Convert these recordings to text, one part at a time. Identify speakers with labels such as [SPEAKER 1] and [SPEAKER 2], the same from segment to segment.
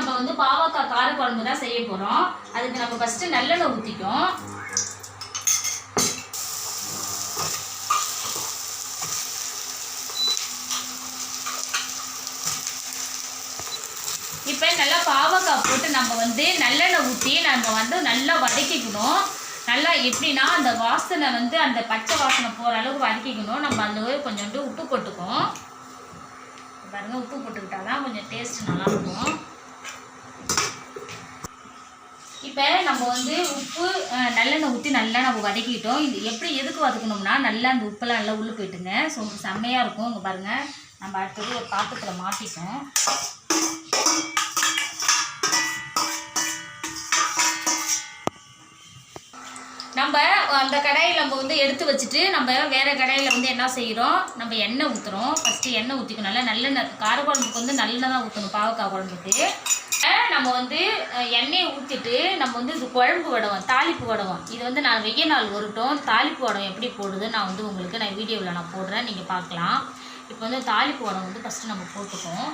[SPEAKER 1] நம்ம வந்து பாவக்காய் காரக்குழம்பு தான் செய்ய போகிறோம். அதுக்கு நம்ம ஃபஸ்ட்டு நல்லெண்ணெய் ஊற்றிக்கும். இப்போ நல்லா பாவக்காய் போட்டு நம்ம வந்து நல்லெண்ணெய் ஊற்றி நம்ம வந்து நல்லா வதக்கிக்கணும். நல்லா எப்படின்னா அந்த வாசனை வந்து அந்த பச்சை வாசனை போகிற அளவுக்கு வதக்கிக்கணும். நம்ம அதில் கொஞ்சோண்டு உப்பு போட்டுக்கும். பாருங்கள், உப்பு போட்டுக்கிட்டா தான் கொஞ்சம் டேஸ்ட் நல்லாயிருக்கும். இப்போ நம்ம வந்து உப்பு நல்லெண்ணெய் ஊற்றி நல்லா நம்ம வதக்கிட்டோம். இது எப்படி எதுக்கு வதக்கணும்னா நல்லா அந்த உப்பெல்லாம் நல்லா உள்ளே போயிட்டுங்க. ஸோ செம்மையாக இருக்கும். இங்கே பாருங்கள், நம்ம அடுத்தது ஒரு பாத்திரத்தில் மாட்டிட்டோம். நம்ம அந்த கடாயில் நம்ம வந்து எடுத்து வச்சுட்டு நம்ம வேறு கடாயில் வந்து என்ன செய்கிறோம், நம்ம எண்ணெய் ஊற்றுறோம். ஃபஸ்ட்டு எண்ணெய் ஊற்றிக்கணும். நல்லெண்ணெய் காரக்குழம்புக்கு வந்து நல்லெண்ணெய் தான் ஊற்றணும். பாவக்காய் குழம்புக்கு நம்ம வந்து எண்ணெயை ஊற்றிட்டு நம்ம வந்து இது குழம்பு வடவும் தாளிப்பு வடவும் இது வந்து நான் வெய்ய நாள் வரட்டும் தாளிப்பு வடம் எப்படி போடுதுன்னு நான் வந்து உங்களுக்கு நான் வீடியோவில் நான் போடுறேன், நீங்கள் பார்க்கலாம். இப்போ வந்து தாளிப்பு வடம் வந்து ஃபஸ்ட்டு நம்ம போட்டுப்போம்.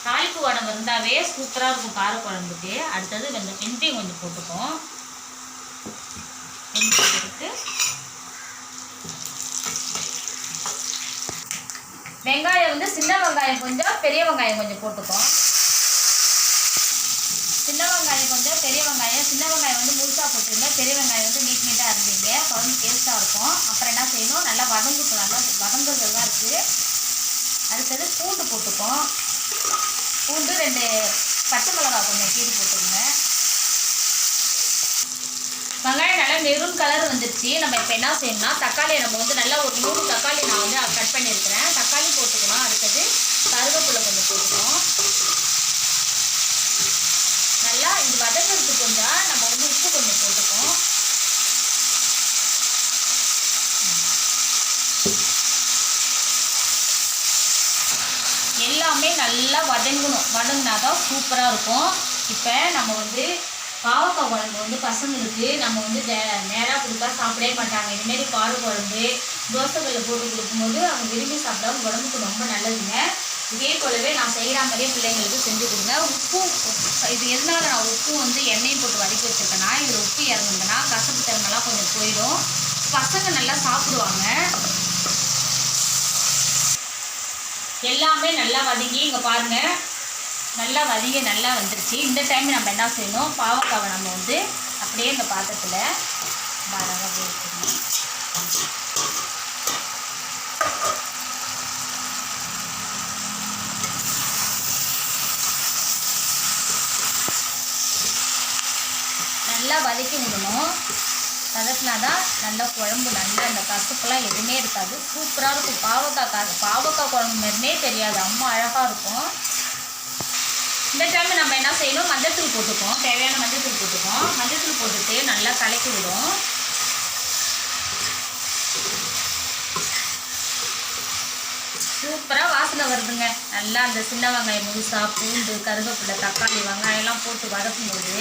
[SPEAKER 1] தாளிப்பு வடம் இருந்தாவே சூப்பராக இருக்கும் காரக்குழம்புக்கு. அடுத்தது வந்து வெந்தயம் கொஞ்சம் போட்டுப்போம். வெந்தயம் போட்டு வெங்காயம் வந்து சின்ன வெங்காயம் கொஞ்சம் பெரிய வெங்காயம் கொஞ்சம் போட்டுப்போம். சின்ன வெங்காயம் கொஞ்சம் பெரிய வெங்காயம், சின்ன வெங்காயம் வந்து முழுசாக போட்டுருங்க. பெரிய வெங்காயம் வந்து நீட்டாக இருந்தீங்க, குழம்பு டேஸ்ட்டாக இருக்கும். அப்புறம் என்ன செய்யணும், நல்லா வதங்கிக்கும். நல்லா வதங்குறது தான் இருக்குது. அடுத்தது பூண்டு போட்டுப்போம். பூண்டு 2 பச்சை மிளகாய் கொஞ்சம் கீரி போட்டுருங்க. வெங்காயம் நல்லா மெரூன் கலர் வந்துருச்சு. நம்ம இப்போ என்ன செய்யணும்னா தக்காளியை நம்ம வந்து நல்லா ஒரு 3 தக்காளி நான் வந்து கட் பண்ணியிருக்கிறேன். தக்காளி போட்டுக்கணும். அடுத்தது கருவேப்பிலை கொஞ்சம் போட்டுக்கணும். நல்லா இது வதங்கிறதுக்கு கொஞ்சம் நம்ம வந்து உப்பு கொஞ்சம் போட்டுக்கோம். எல்லாமே நல்லா வதங்கணும். வதங்கினா தான் சூப்பராக இருக்கும். இப்போ நம்ம வந்து பாவக்காய் குழம்பு வந்து பசங்களுக்கு நம்ம வந்து நேராக கொடுத்தா சாப்பிடவே மாட்டாங்க. இதுமாரி காரக்குழம்பு தோசைகளில் போட்டு கொடுக்கும்போது அவங்க விரும்பி சாப்பிட்டா உடம்புக்கு ரொம்ப நல்லதுங்க. இதே போலவே நான் செய்கிற மாதிரியே பிள்ளைங்களுக்கு செஞ்சு கொடுங்க. உப்பு இது எதனால நான் உப்பு வந்து எண்ணெயும் போட்டு வதக்கி வச்சுருக்கேன்னா இதில் உப்பு இறங்குதுன்னா கசப்பு தன்மைலாம் கொஞ்சம் போயிடும். பசங்க நல்லா சாப்பிடுவாங்க. எல்லாமே நல்லா வதங்கி இங்கே பாருங்கள், நல்லா வதங்கி நல்லா வந்துருச்சு. இந்த டைம் நம்ம என்ன செய்யணும், பாவக்காவை நம்ம வந்து அப்படியே இந்த பாத்திரத்தில் பாருங்க அப்படியே வச்சுக்கணும். நல்லா வதக்கி விடணும். வதக்கினா தான் நல்லா குழம்பு நல்லா அந்த கசப்புலாம் எதுவுமே இருக்காது. சூப்பராக இருக்கும். பாவக்காய் குழம்பு மாதிரினே தெரியாது, அம்மா அழகாக இருக்கும். இந்த டைம் நம்ம என்ன செய்யணும், மஞ்சள்தூள் போட்டுப்போம். தேவையான மஞ்சள்தூள் போட்டுப்போம். மஞ்சள்தூள் போட்டுட்டு நல்லா கலக்கி விடும். சூப்பராக வாசனை வருதுங்க. நல்லா அந்த சின்ன வெங்காயம் முழுசாக பூண்டு கருவேப்பிலை தக்காளி வெங்காயம்லாம் போட்டு வதக்கும்போது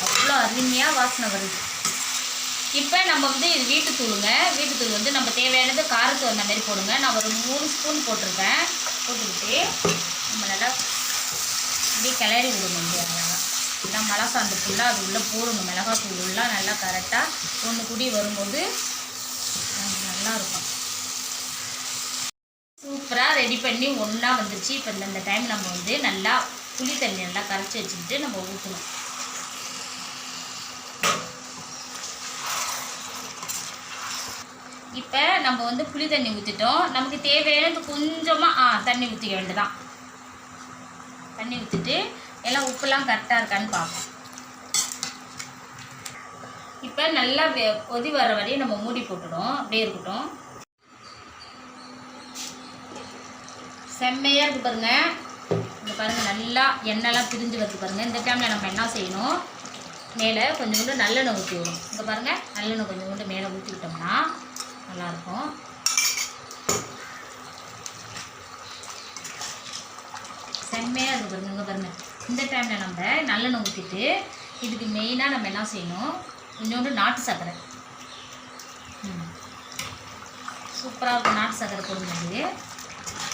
[SPEAKER 1] அவ்வளோ அருமையாக வாசனை வருது. இப்போ நம்ம வந்து இது வீட்டுத்தூளுங்க. வீட்டுத்தூள் வந்து நம்ம தேவையானது காரத்து அந்த மாதிரி போடுங்க. நான் ஒரு 3 ஸ்பூன் போட்டிருக்கேன். போட்டுக்கிட்டு நம்ம நல்லா அப்படியே கிளறி விடணும். அழகாக எல்லாம் மிளகாய் ஃபுல்லாக அது உள்ளே போடணும். மிளகாத்தூள் எல்லாம் நல்லா கரெக்டாக ஒன்று கூடி வரும்போது நல்லாயிருக்கும். சூப்பராக ரெடி பண்ணி ஒன்றா வந்துருச்சு. இப்போ இந்த டைம் நம்ம வந்து நல்லா புளி தண்ணி நல்லா கரைச்சி வச்சுக்கிட்டு நம்ம ஊற்றணும். இப்போ நம்ம வந்து புளி தண்ணி ஊற்றிட்டோம். நமக்கு தேவையானது கொஞ்சமாக தண்ணி ஊற்றிக்க வேண்டியதான். தண்ணி ஊற்றிட்டு எல்லாம் உப்புலாம் கரெக்டாக இருக்கான்னு பார்ப்போம். இப்போ நல்லா கொதி வர வரையும் நம்ம மூடி போட்டுடும். அப்படியே இருக்கட்டும். செம்மையாக இருக்குது பாருங்கள். இங்கே பாருங்கள், நல்லா எண்ணெய்லாம் பிரிஞ்சு வருது பாருங்கள். இந்த டைமில் நம்ம என்ன செய்யணும், மேலே கொஞ்சோண்டு நல்லெண்ணெய் ஊற்றி விடும். இங்கே பாருங்கள், நல்லெண்ணெய் கொஞ்சோண்டு மேலே ஊற்றிக்கிட்டோம்னா நல்லாயிருக்கும். செம்மையாக இருக்குது பாருங்க. இங்கே பாருங்கள், இந்த டைமில் நம்ம நல்லெண்ணெய் ஊற்றிட்டு இதுக்கு மெயினாக நம்ம என்ன செய்யணும், இன்னொன்று நாட்டு சர்க்கரை. சூப்பராக இருக்கும் நாட்டு சர்க்கரை போடும்போது.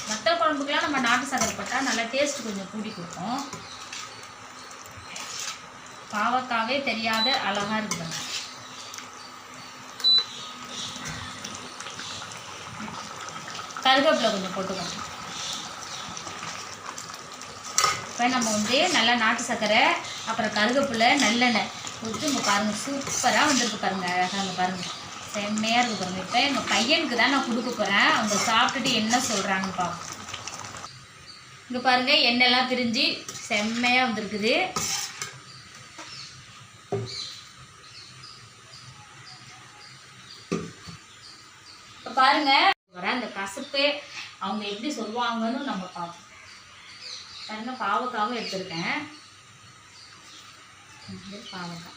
[SPEAKER 1] மற்ற குழம்புக்கெல்லாம் நம்ம நாட்டு சக்கரை போட்டால் நல்லா டேஸ்ட் கொஞ்சம் கூடி கொடுக்கும். பாவக்காவே தெரியாத அழகாக இருக்குதுங்க. கருவேப்பிலை கொஞ்சம் போட்டுக்கணும். இப்போ நம்ம வந்து நல்லா நாட்டு சர்க்கரை அப்புறம் கருவேப்பிலை நல்லெண்ணெய் ஊற்றி இங்கே பாருங்கள் சூப்பராக வந்திருக்கு பாருங்கள். அழகாக பாருங்கள் செம்மையாக இருக்குது பாருங்கள். இப்போ எங்கள் பையனுக்கு தான் நான் கொடுக்க போகிறேன். அவங்க சாப்பிட்டுட்டு என்ன சொல்கிறாங்கன்னு பார்ப்போம். இங்கே பாருங்கள் எண்ணெய்லாம் பிரிஞ்சு செம்மையாக வந்திருக்குது. இப்போ பாருங்கள் வர அந்த கசப்பு அவங்க எப்படி சொல்லுவாங்கன்னு நம்ம பார்ப்போம். பாருங்க பாவக்காவும் எடுத்துருக்கேன். பாவக்காய்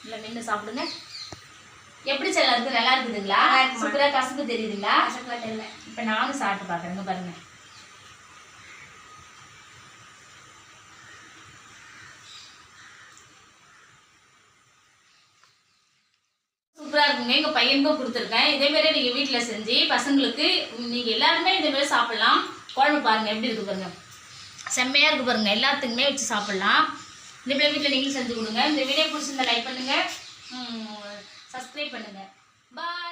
[SPEAKER 1] இல்லை நின்று சாப்பிடுங்க. எப்படி செல்ல இருக்குது? நல்லா இருக்குதுங்களா? சூப்பராக கசப்பு தெரியுதுங்களா? தெரியல. இப்போ நானும் சாப்பிட்டு பார்க்குறேங்க பாருங்க. சூப்பராக இருக்குங்க. எங்கள் பையனுக்கும் கொடுத்துருக்கேன். இதேமாரி நீங்கள் வீட்டில் செஞ்சு பசங்களுக்கு நீங்கள் எல்லாருமே இதேமாரி சாப்பிட்லாம். குழம்பு பாருங்கள் எப்படி இருக்குது பாருங்கள். செம்மையாக இருக்குது பாருங்கள். எல்லாத்துக்குமே வச்சு சாப்பிட்லாம். இதேமாரி வீட்டில் நீங்களும் செஞ்சு கொடுங்க. இந்த வீடியோ பிடிச்சிருந்தா லைக் பண்ணுங்கள், சப்ஸ்கிரைப் பண்ணுங்கள். பாய்.